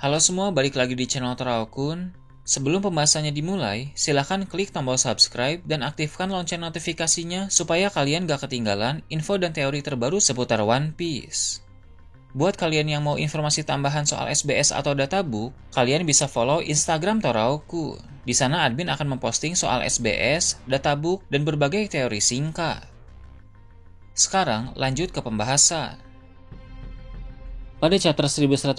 Halo semua, balik lagi di channel Teraokun. Sebelum pembahasannya dimulai, silahkan klik tombol subscribe dan aktifkan lonceng notifikasinya supaya kalian gak ketinggalan info dan teori terbaru seputar One Piece. Buat kalian yang mau informasi tambahan soal SBS atau databook, kalian bisa follow Instagram Teraokun. Di sana admin akan memposting soal SBS, databook, dan berbagai teori singkat. Sekarang lanjut ke pembahasan. Pada chapter 1121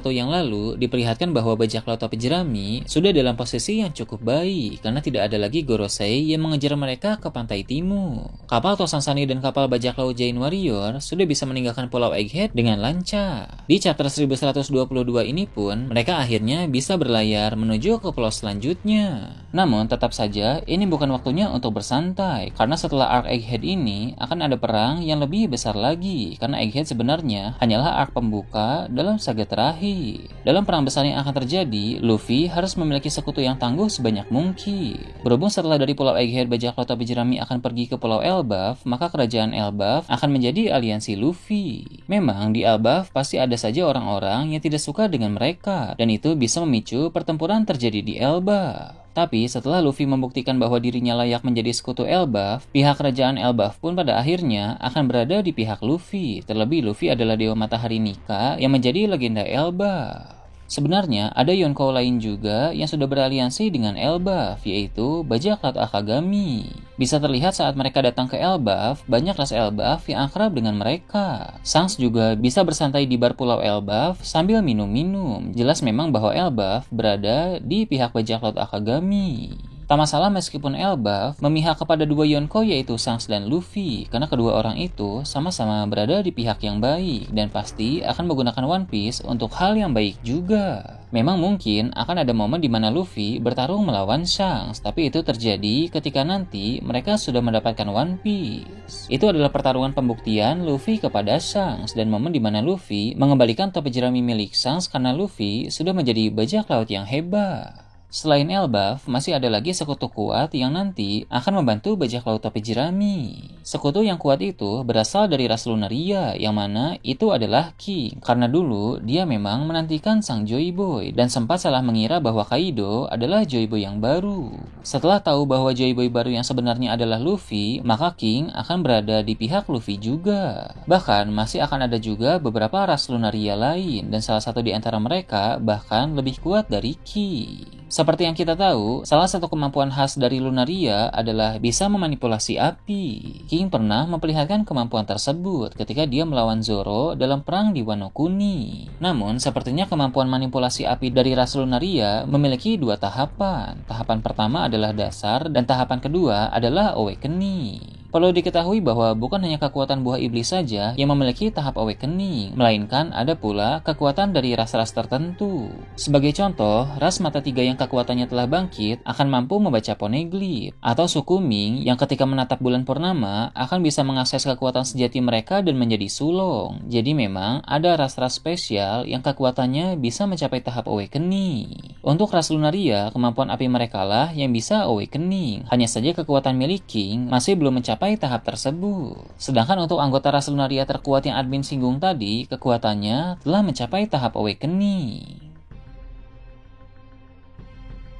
yang lalu, diperlihatkan bahwa bajak laut topi jerami sudah dalam posisi yang cukup baik karena tidak ada lagi Gorosei yang mengejar mereka ke pantai timur. Kapal Tosansani dan kapal bajak laut Giant Warrior sudah bisa meninggalkan Pulau Egghead dengan lancar. Di chapter 1122 ini pun, mereka akhirnya bisa berlayar menuju ke pulau selanjutnya. Namun, tetap saja ini bukan waktunya untuk bersantai karena setelah arc Egghead ini akan ada perang yang lebih besar lagi karena Egghead sebenarnya hanyalah arc pembuka dalam saga terakhir. Dalam perang besar yang akan terjadi, Luffy harus memiliki sekutu yang tangguh sebanyak mungkin. Berhubung setelah dari Pulau Egghead, bajak laut topi jerami akan pergi ke Pulau Elbaf, maka kerajaan Elbaf akan menjadi aliansi Luffy. Memang di Elbaf pasti ada saja orang-orang yang tidak suka dengan mereka, dan itu bisa memicu pertempuran terjadi di Elbaf. Tapi setelah Luffy membuktikan bahwa dirinya layak menjadi sekutu Elbaf, pihak kerajaan Elbaf pun pada akhirnya akan berada di pihak Luffy. Terlebih Luffy adalah Dewa Matahari Nika yang menjadi legenda Elbaf. Sebenarnya ada Yonkou lain juga yang sudah beraliansi dengan Elbaf, yaitu bajak laut Akagami. Bisa terlihat saat mereka datang ke Elbaf, banyak ras Elbaf yang akrab dengan mereka. Shanks juga bisa bersantai di bar Pulau Elbaf sambil minum-minum. Jelas memang bahwa Elbaf berada di pihak bajak laut Akagami. Tak masalah meskipun Elbaf memihak kepada dua Yonkou yaitu Shanks dan Luffy, karena kedua orang itu sama-sama berada di pihak yang baik dan pasti akan menggunakan One Piece untuk hal yang baik juga. Memang mungkin akan ada momen di mana Luffy bertarung melawan Shanks, tapi itu terjadi ketika nanti mereka sudah mendapatkan One Piece. Itu adalah pertarungan pembuktian Luffy kepada Shanks dan momen di mana Luffy mengembalikan topi jerami milik Shanks karena Luffy sudah menjadi bajak laut yang hebat. Selain Elbaf, masih ada lagi sekutu kuat yang nanti akan membantu bajak laut topi jerami. Sekutu yang kuat itu berasal dari ras Lunaria, yang mana itu adalah King. Karena dulu dia memang menantikan sang Joy Boy dan sempat salah mengira bahwa Kaido adalah Joy Boy yang baru. Setelah tahu bahwa Joy Boy baru yang sebenarnya adalah Luffy, maka King akan berada di pihak Luffy juga. Bahkan masih akan ada juga beberapa ras Lunaria lain dan salah satu di antara mereka bahkan lebih kuat dari King. Seperti yang kita tahu, salah satu kemampuan khas dari Lunaria adalah bisa memanipulasi api. King pernah memperlihatkan kemampuan tersebut ketika dia melawan Zoro dalam perang di Wano Kuni. Namun, sepertinya kemampuan manipulasi api dari ras Lunaria memiliki dua tahapan. Tahapan pertama adalah dasar dan tahapan kedua adalah awakening. Perlu diketahui bahwa bukan hanya kekuatan buah iblis saja yang memiliki tahap awakening, melainkan ada pula kekuatan dari ras-ras tertentu. Sebagai contoh, ras mata tiga yang kekuatannya telah bangkit akan mampu membaca poneglyph, atau suku Ming yang ketika menatap bulan purnama akan bisa mengakses kekuatan sejati mereka dan menjadi sulong. Jadi memang ada ras-ras spesial yang kekuatannya bisa mencapai tahap awakening. Untuk ras Lunaria, kemampuan api mereka lah yang bisa awakening. Hanya saja kekuatan milik King masih belum mencapai tahap tersebut. Sedangkan untuk anggota ras Lunaria terkuat yang admin singgung tadi, kekuatannya telah mencapai tahap awakening.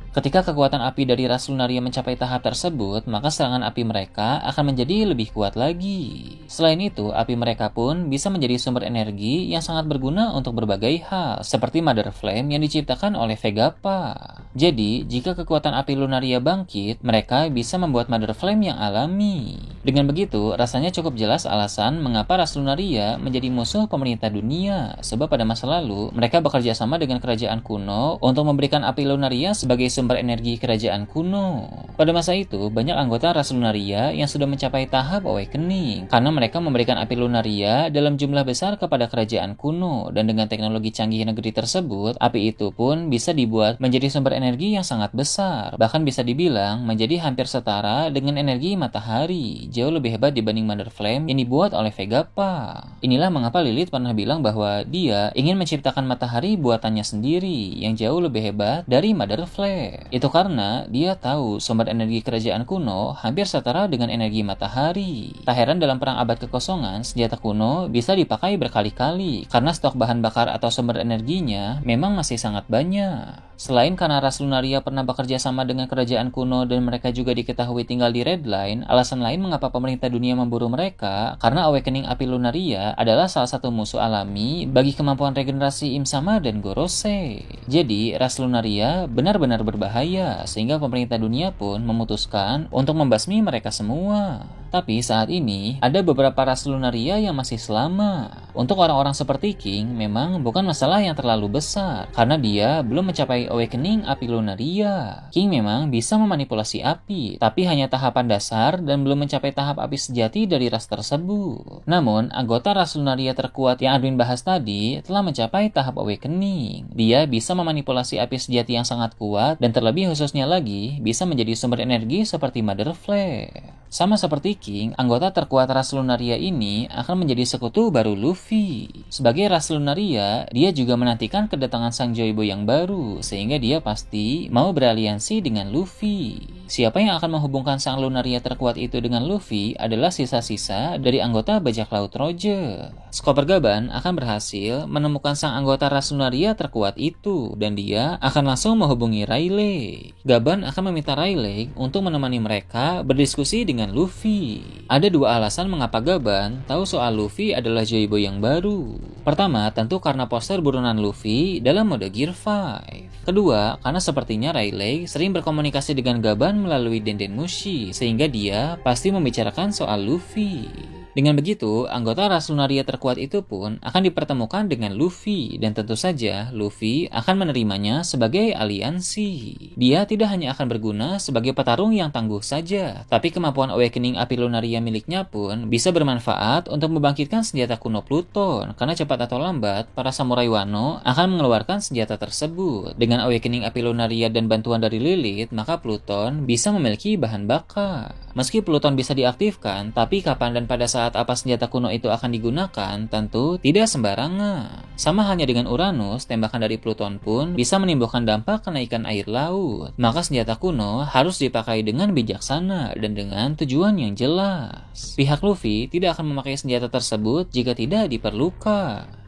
Ketika kekuatan api dari ras Lunaria mencapai tahap tersebut, maka serangan api mereka akan menjadi lebih kuat lagi. Selain itu, api mereka pun bisa menjadi sumber energi yang sangat berguna untuk berbagai hal, seperti Mother Flame yang diciptakan oleh Vegapunk. Jadi, jika kekuatan api Lunaria bangkit, mereka bisa membuat Mother Flame yang alami. Dengan begitu, rasanya cukup jelas alasan mengapa ras Lunaria menjadi musuh pemerintah dunia, sebab pada masa lalu, mereka bekerja sama dengan kerajaan kuno untuk memberikan api Lunaria sebagai sumber energi kerajaan kuno. Pada masa itu, banyak anggota ras Lunaria yang sudah mencapai tahap awakening, karena mereka memberikan api Lunaria dalam jumlah besar kepada kerajaan kuno, dan dengan teknologi canggih negeri tersebut, api itu pun bisa dibuat menjadi sumber energi yang sangat besar, bahkan bisa dibilang menjadi hampir setara dengan energi matahari, jauh lebih hebat dibanding Mother Flame yang dibuat oleh Vegapunk. Inilah mengapa Lilith pernah bilang bahwa dia ingin menciptakan matahari buatannya sendiri, yang jauh lebih hebat dari Mother Flame. Itu karena dia tahu sumber energi kerajaan kuno hampir setara dengan energi matahari. Tak heran dalam perang abad kekosongan, senjata kuno bisa dipakai berkali-kali karena stok bahan bakar atau sumber energinya memang masih sangat banyak. Selain karena ras Lunaria pernah bekerja sama dengan kerajaan kuno dan mereka juga diketahui tinggal di Red Line, alasan lain mengapa pemerintah dunia memburu mereka karena Awakening Api Lunaria adalah salah satu musuh alami bagi kemampuan regenerasi Imsama dan Gorose. Jadi, ras Lunaria benar-benar berbahaya sehingga pemerintah dunia pun memutuskan untuk membasmi mereka semua. Tapi saat ini, ada beberapa ras Lunaria yang masih selamat. Untuk orang-orang seperti King, memang bukan masalah yang terlalu besar, karena dia belum mencapai Awakening Api Lunaria. King memang bisa memanipulasi api, tapi hanya tahapan dasar dan belum mencapai tahap api sejati dari ras tersebut. Namun, anggota ras Lunaria terkuat yang Adwin bahas tadi telah mencapai tahap Awakening. Dia bisa memanipulasi api sejati yang sangat kuat, dan terlebih khususnya lagi, bisa menjadi sumber energi seperti Mother Flare. Sama seperti King, anggota terkuat ras Lunaria ini akan menjadi sekutu baru Luffy. Sebagai ras Lunaria, dia juga menantikan kedatangan sang Joyboy yang baru, sehingga dia pasti mau beraliansi dengan Luffy. Siapa yang akan menghubungkan sang Lunaria terkuat itu dengan Luffy adalah sisa-sisa dari anggota bajak laut Roger. Skopper Gaban akan berhasil menemukan sang anggota ras Lunaria terkuat itu, dan dia akan langsung menghubungi Rayleigh. Gaban akan meminta Rayleigh untuk menemani mereka berdiskusi dengan Luffy. Ada dua alasan mengapa Gaban tahu soal Luffy adalah Joyboy yang baru. Pertama, tentu karena poster buronan Luffy dalam mode Gear 5. Kedua, karena sepertinya Rayleigh sering berkomunikasi dengan Gaban melalui Denden Mushi, sehingga dia pasti membicarakan soal Luffy. Dengan begitu, anggota ras Lunaria terkuat itu pun akan dipertemukan dengan Luffy, dan tentu saja Luffy akan menerimanya sebagai aliansi. Dia tidak hanya akan berguna sebagai petarung yang tangguh saja, tapi kemampuan Awakening Api Lunaria miliknya pun bisa bermanfaat untuk membangkitkan senjata kuno Pluton, karena cepat atau lambat, para samurai Wano akan mengeluarkan senjata tersebut. Dengan Awakening Api Lunaria dan bantuan dari Lilith, maka Pluton bisa memiliki bahan bakar. Meski Pluton bisa diaktifkan, tapi kapan dan pada saat apa senjata kuno itu akan digunakan tentu tidak sembarangan. Sama halnya dengan Uranus, tembakan dari Pluton pun bisa menimbulkan dampak kenaikan air laut. Maka senjata kuno harus dipakai dengan bijaksana dan dengan tujuan yang jelas. Pihak Luffy tidak akan memakai senjata tersebut jika tidak diperlukan.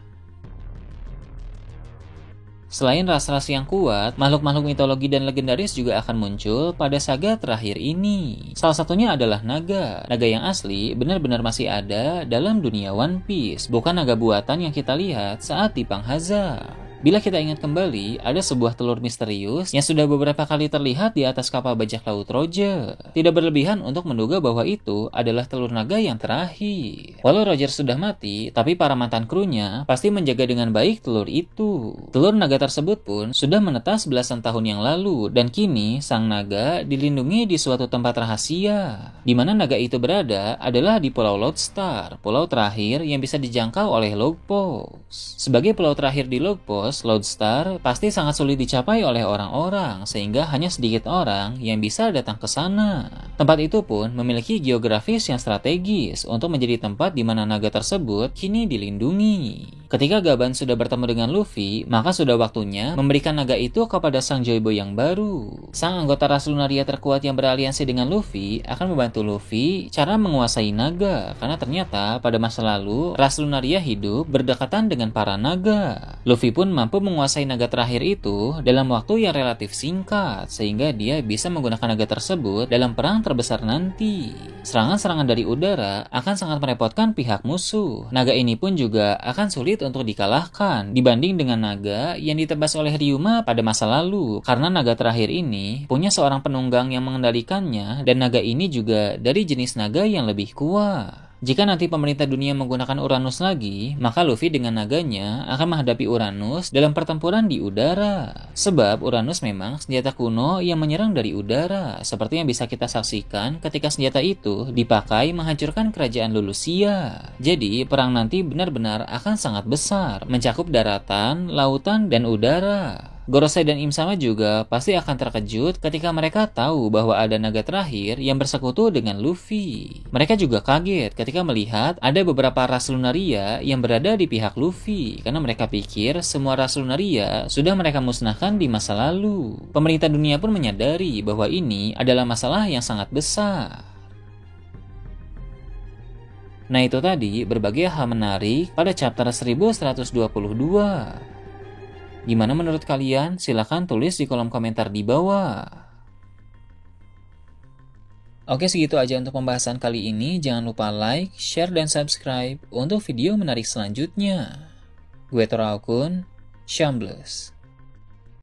Selain ras-ras yang kuat, makhluk-makhluk mitologi dan legendaris juga akan muncul pada saga terakhir ini. Salah satunya adalah naga. Naga yang asli benar-benar masih ada dalam dunia One Piece, bukan naga buatan yang kita lihat saat di Panghaza. Bila kita ingat kembali, ada sebuah telur misterius yang sudah beberapa kali terlihat di atas kapal bajak laut Roger. Tidak berlebihan untuk menduga bahwa itu adalah telur naga yang terakhir. Walau Roger sudah mati, tapi para mantan krunya pasti menjaga dengan baik telur itu. Telur naga tersebut pun sudah menetas belasan tahun yang lalu, dan kini sang naga dilindungi di suatu tempat rahasia. Di mana naga itu berada adalah di Pulau Lodestar, pulau terakhir yang bisa dijangkau oleh Logpost. Sebagai pulau terakhir di Logpost, Lodestar pasti sangat sulit dicapai oleh orang-orang, sehingga hanya sedikit orang yang bisa datang ke sana. Tempat itu pun memiliki geografis yang strategis untuk menjadi tempat di mana naga tersebut kini dilindungi. Ketika Gaban sudah bertemu dengan Luffy, maka sudah waktunya memberikan naga itu kepada sang Joyboy yang baru. Sang anggota ras Lunaria terkuat yang beraliansi dengan Luffy akan membantu Luffy cara menguasai naga, karena ternyata pada masa lalu ras Lunaria hidup berdekatan dengan para naga. Luffy pun mampu menguasai naga terakhir itu dalam waktu yang relatif singkat, sehingga dia bisa menggunakan naga tersebut dalam perang terbesar nanti. Serangan-serangan dari udara akan sangat merepotkan pihak musuh. Naga ini pun juga akan sulit untuk dikalahkan dibanding dengan naga yang ditebas oleh Ryuma pada masa lalu, karena naga terakhir ini punya seorang penunggang yang mengendalikannya, dan naga ini juga dari jenis naga yang lebih kuat. Jika nanti pemerintah dunia menggunakan Uranus lagi, maka Luffy dengan naganya akan menghadapi Uranus dalam pertempuran di udara. Sebab Uranus memang senjata kuno yang menyerang dari udara, seperti yang bisa kita saksikan ketika senjata itu dipakai menghancurkan kerajaan Lulusia. Jadi, perang nanti benar-benar akan sangat besar, mencakup daratan, lautan, dan udara. Gorosei dan Im Sama juga pasti akan terkejut ketika mereka tahu bahwa ada naga terakhir yang bersekutu dengan Luffy. Mereka juga kaget ketika melihat ada beberapa ras Lunaria yang berada di pihak Luffy, karena mereka pikir semua ras Lunaria sudah mereka musnahkan di masa lalu. Pemerintah dunia pun menyadari bahwa ini adalah masalah yang sangat besar. Nah, itu tadi berbagai hal menarik pada chapter 1122. Gimana menurut kalian? Silahkan tulis di kolom komentar di bawah. Oke, segitu aja untuk pembahasan kali ini. Jangan lupa like, share, dan subscribe untuk video menarik selanjutnya. Gue Toraokun, Shambles.